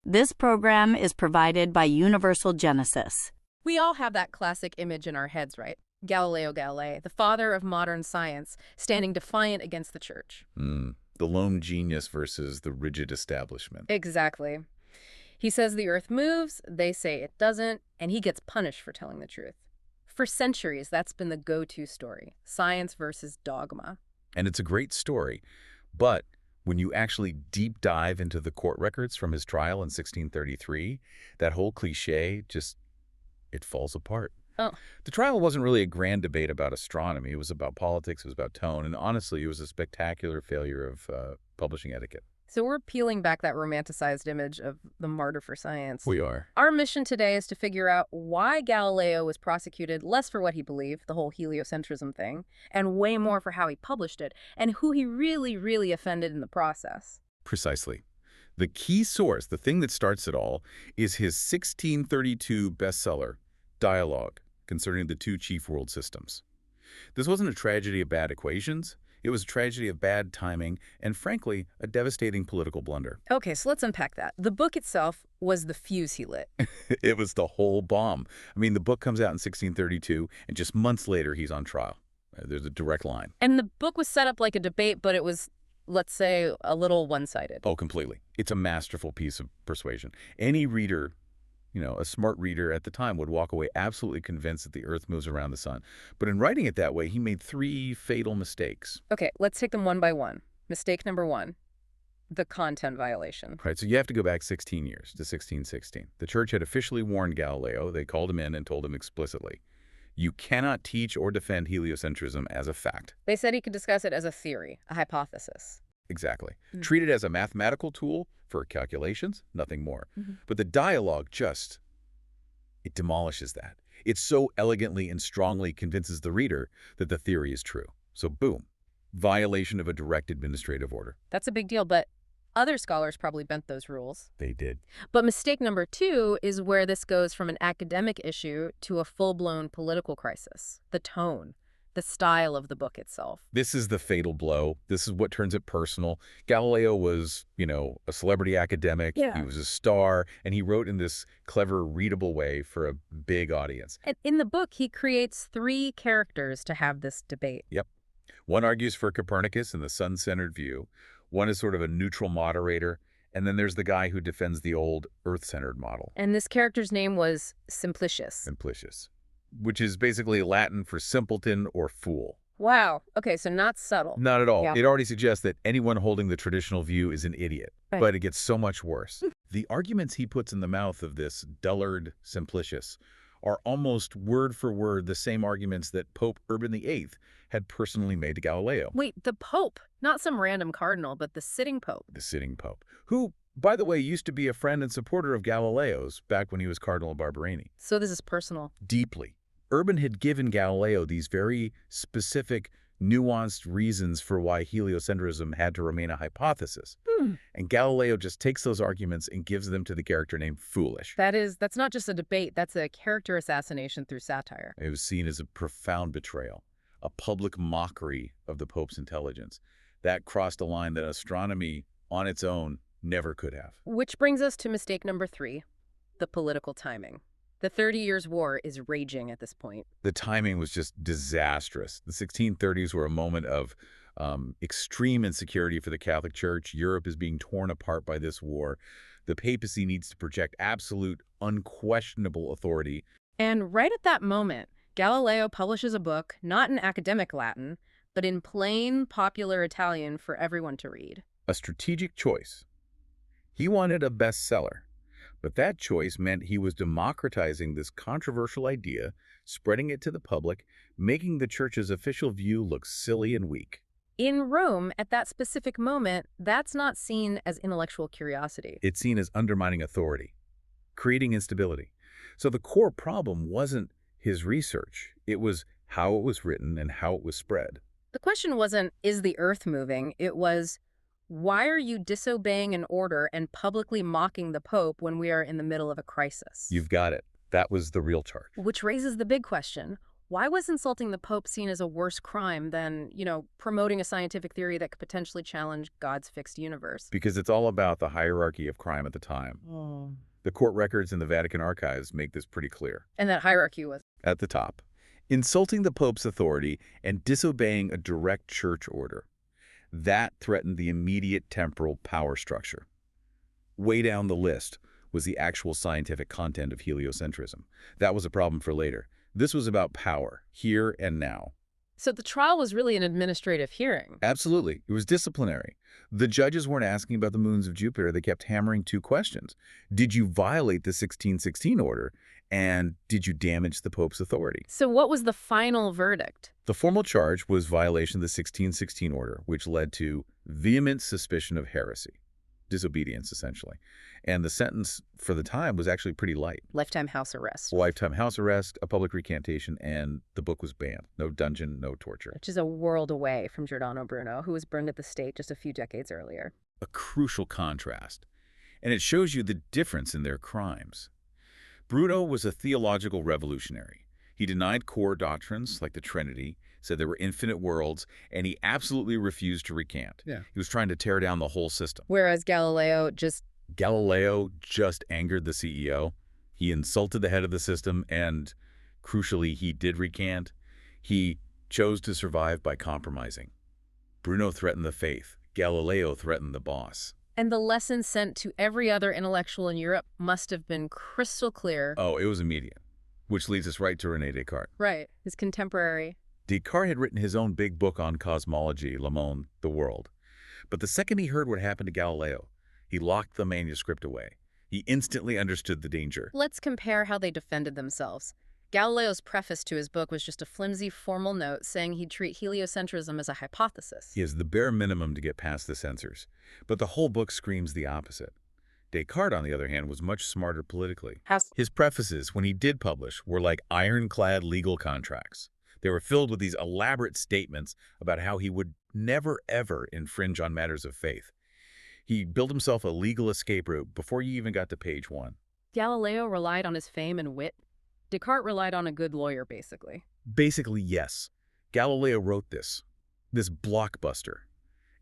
This program is provided by Universal Genesis. We all have that classic image in our heads, right? Galileo Galilei, the father of modern science, standing defiant against the church. The lone genius versus the rigid establishment. Exactly. He says the earth moves, they say it doesn't, and he gets punished for telling the truth. For centuries, that's been the go-to story, science versus dogma. And it's a great story, but when you actually deep dive into the court records from his trial in 1633, that whole cliche it falls apart. Oh. The trial wasn't really a grand debate about astronomy. It was about politics, it was about tone, and honestly, it was a spectacular failure of publishing etiquette. So we're peeling back that romanticized image of the martyr for science. We are. Our mission today is to figure out why Galileo was prosecuted less for what he believed, the whole heliocentrism thing, and way more for how he published it, and who he really, really offended in the process. Precisely. The key source, the thing that starts it all, is his 1632 bestseller, Dialogue, concerning the two chief world systems. This wasn't a tragedy of bad equations. It was a tragedy of bad timing and, frankly, a devastating political blunder. Okay, so let's unpack that. The book itself was the fuse he lit. It was the whole bomb. I mean, the book comes out in 1632, and just months later, he's on trial. There's a direct line. And the book was set up like a debate, but it was, let's say, a little one-sided. Oh, completely. It's a masterful piece of persuasion. Any reader, a smart reader at the time would walk away absolutely convinced that the Earth moves around the sun. But in writing it that way, he made 3 fatal mistakes. Okay, let's take them one by one. Mistake number 1, the content violation. Right, so you have to go back 16 years to 1616. The church had officially warned Galileo. They called him in and told him explicitly, you cannot teach or defend heliocentrism as a fact. They said he could discuss it as a theory, a hypothesis. Exactly. Treat it as a mathematical tool for calculations, nothing more. But the dialogue it demolishes that. It so elegantly and strongly convinces the reader that the theory is true. So boom, violation of a direct administrative order. That's a big deal, but other scholars probably bent those rules. They did. But mistake number 2 is where this goes from an academic issue to a full-blown political crisis. The tone. The style of the book itself. This is the fatal blow. This is what turns it personal. Galileo was, a celebrity academic. Yeah. He was a star, and he wrote in this clever, readable way for a big audience. And in the book, he creates 3 characters to have this debate. Yep. One argues for Copernicus and the sun-centered view. One is sort of a neutral moderator. And then there's the guy who defends the old Earth-centered model. And this character's name was Simplicius. Simplicius, which is basically Latin for simpleton or fool. Wow. Okay, so not subtle. Not at all. Yeah. It already suggests that anyone holding the traditional view is an idiot. Right. But it gets so much worse. The arguments he puts in the mouth of this dullard Simplicius are almost word for word the same arguments that Pope Urban VIII had personally made to Galileo. Wait, the Pope, not some random cardinal, but the sitting Pope. The sitting Pope, who, by the way, used to be a friend and supporter of Galileo's back when he was Cardinal of Barberini. So this is personal. Deeply. Urban had given Galileo these very specific, nuanced reasons for why heliocentrism had to remain a hypothesis. And Galileo just takes those arguments and gives them to the character named Foolish. That's not just a debate, that's a character assassination through satire. It was seen as a profound betrayal, a public mockery of the Pope's intelligence. That crossed a line that astronomy on its own never could have. Which brings us to mistake number 3, the political timing. The 30 Years' War is raging at this point. The timing was just disastrous. The 1630s were a moment of extreme insecurity for the Catholic Church. Europe is being torn apart by this war. The papacy needs to project absolute, unquestionable authority. And right at that moment, Galileo publishes a book, not in academic Latin, but in plain, popular Italian for everyone to read. A strategic choice. He wanted a bestseller. But that choice meant he was democratizing this controversial idea, spreading it to the public, making the church's official view look silly and weak. In Rome, at that specific moment, that's not seen as intellectual curiosity. It's seen as undermining authority, creating instability. So the core problem wasn't his research. It was how it was written and how it was spread. The question wasn't, is the earth moving? It was, why are you disobeying an order and publicly mocking the Pope when we are in the middle of a crisis? You've got it. That was the real charge. Which raises the big question. Why was insulting the Pope seen as a worse crime than, promoting a scientific theory that could potentially challenge God's fixed universe? Because it's all about the hierarchy of crime at the time. Oh. The court records in the Vatican archives make this pretty clear. And that hierarchy was? At the top, insulting the Pope's authority and disobeying a direct church order. That threatened the immediate temporal power structure. Way down the list was the actual scientific content of heliocentrism. That was a problem for later. This was about power, here and now. So the trial was really an administrative hearing. Absolutely. It was disciplinary. The judges weren't asking about the moons of Jupiter. They kept hammering two questions. Did you violate the 1616 order? And did you damage the Pope's authority? So what was the final verdict? The formal charge was violation of the 1616 order, which led to vehement suspicion of heresy. Disobedience, essentially. And the sentence for the time was actually pretty light. Lifetime house arrest. Lifetime house arrest, a public recantation, and the book was banned. No dungeon, no torture. Which is a world away from Giordano Bruno, who was burned at the stake just a few decades earlier. A crucial contrast. And it shows you the difference in their crimes. Bruno was a theological revolutionary. He denied core doctrines like the Trinity, said there were infinite worlds, and he absolutely refused to recant. Yeah. He was trying to tear down the whole system. Whereas Galileo just angered the CEO. He insulted the head of the system, and crucially, he did recant. He chose to survive by compromising. Bruno threatened the faith. Galileo threatened the boss. And the lesson sent to every other intellectual in Europe must have been crystal clear. Oh, it was immediate, which leads us right to René Descartes. Right, his contemporary. Descartes had written his own big book on cosmology, Le Monde, the world. But the second he heard what happened to Galileo, he locked the manuscript away. He instantly understood the danger. Let's compare how they defended themselves. Galileo's preface to his book was just a flimsy formal note saying he'd treat heliocentrism as a hypothesis. He has the bare minimum to get past the censors. But the whole book screams the opposite. Descartes, on the other hand, was much smarter politically. His prefaces, when he did publish, were like ironclad legal contracts. They were filled with these elaborate statements about how he would never, ever infringe on matters of faith. He built himself a legal escape route before you even got to page 1. Galileo relied on his fame and wit. Descartes relied on a good lawyer, basically. Basically, yes. Galileo wrote this blockbuster,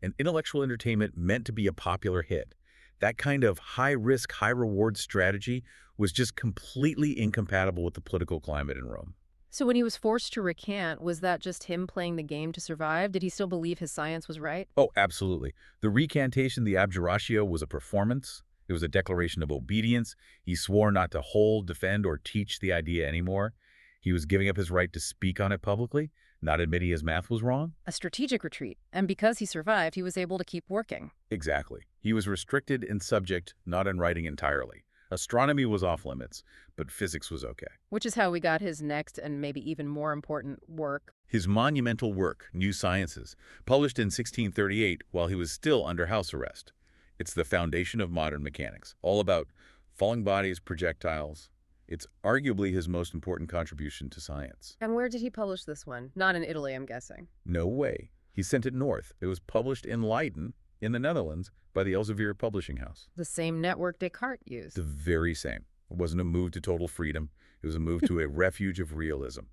an intellectual entertainment meant to be a popular hit. That kind of high-risk, high-reward strategy was just completely incompatible with the political climate in Rome. So when he was forced to recant, was that just him playing the game to survive? Did he still believe his science was right? Oh, absolutely. The recantation, the abjuratio, was a performance. It was a declaration of obedience. He swore not to hold, defend, or teach the idea anymore. He was giving up his right to speak on it publicly, not admitting his math was wrong. A strategic retreat. And because he survived, he was able to keep working. Exactly. He was restricted in subject, not in writing entirely. Astronomy was off limits, but physics was okay. Which is how we got his next and maybe even more important work. His monumental work, New Sciences, published in 1638 while he was still under house arrest. It's the foundation of modern mechanics, all about falling bodies, projectiles. It's arguably his most important contribution to science. And where did he publish this one? Not in Italy, I'm guessing. No way. He sent it north. It was published in Leiden, in the Netherlands, by the Elsevier Publishing House. The same network Descartes used. The very same. It wasn't a move to total freedom. It was a move to a refuge of realism.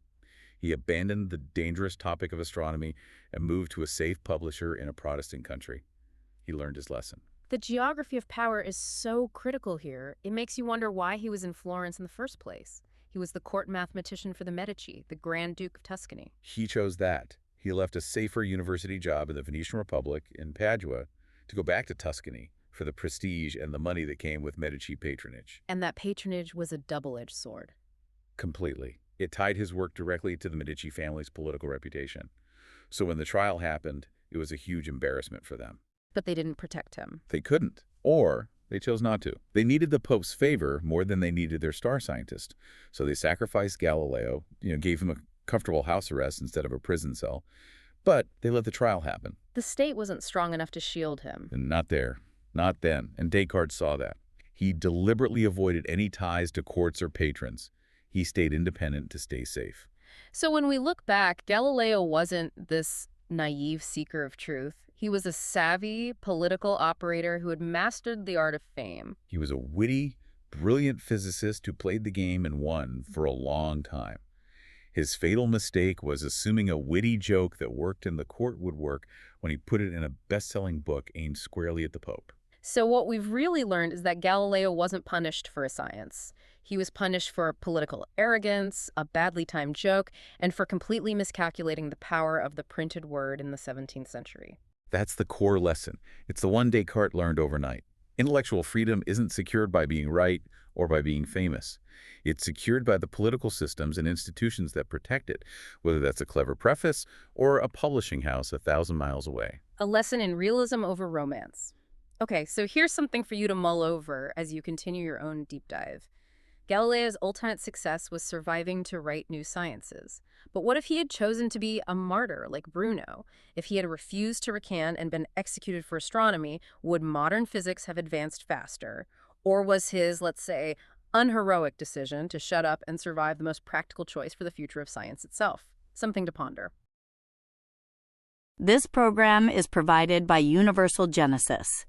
He abandoned the dangerous topic of astronomy and moved to a safe publisher in a Protestant country. He learned his lesson. The geography of power is so critical here, it makes you wonder why he was in Florence in the first place. He was the court mathematician for the Medici, the Grand Duke of Tuscany. He chose that. He left a safer university job in the Venetian Republic in Padua to go back to Tuscany for the prestige and the money that came with Medici patronage. And that patronage was a double-edged sword. Completely. It tied his work directly to the Medici family's political reputation. So when the trial happened, it was a huge embarrassment for them. But they didn't protect him. They couldn't, or they chose not to. They needed the Pope's favor more than they needed their star scientist. So they sacrificed Galileo, gave him a comfortable house arrest instead of a prison cell. But they let the trial happen. The state wasn't strong enough to shield him. And not there. Not then. And Descartes saw that. He deliberately avoided any ties to courts or patrons. He stayed independent to stay safe. So when we look back, Galileo wasn't this naive seeker of truth. He was a savvy political operator who had mastered the art of fame. He was a witty, brilliant physicist who played the game and won for a long time. His fatal mistake was assuming a witty joke that worked in the court would work when he put it in a best-selling book aimed squarely at the Pope. So what we've really learned is that Galileo wasn't punished for his science. He was punished for political arrogance, a badly timed joke, and for completely miscalculating the power of the printed word in the 17th century. That's the core lesson. It's the one Descartes learned overnight. Intellectual freedom isn't secured by being right or by being famous. It's secured by the political systems and institutions that protect it, whether that's a clever preface or a publishing house 1,000 miles away. A lesson in realism over romance. Okay, so here's something for you to mull over as you continue your own deep dive. Galileo's ultimate success was surviving to write new sciences. But what if he had chosen to be a martyr like Bruno? If he had refused to recant and been executed for astronomy, would modern physics have advanced faster? Or was his, let's say, unheroic decision to shut up and survive the most practical choice for the future of science itself? Something to ponder. This program is provided by Universal Genesis.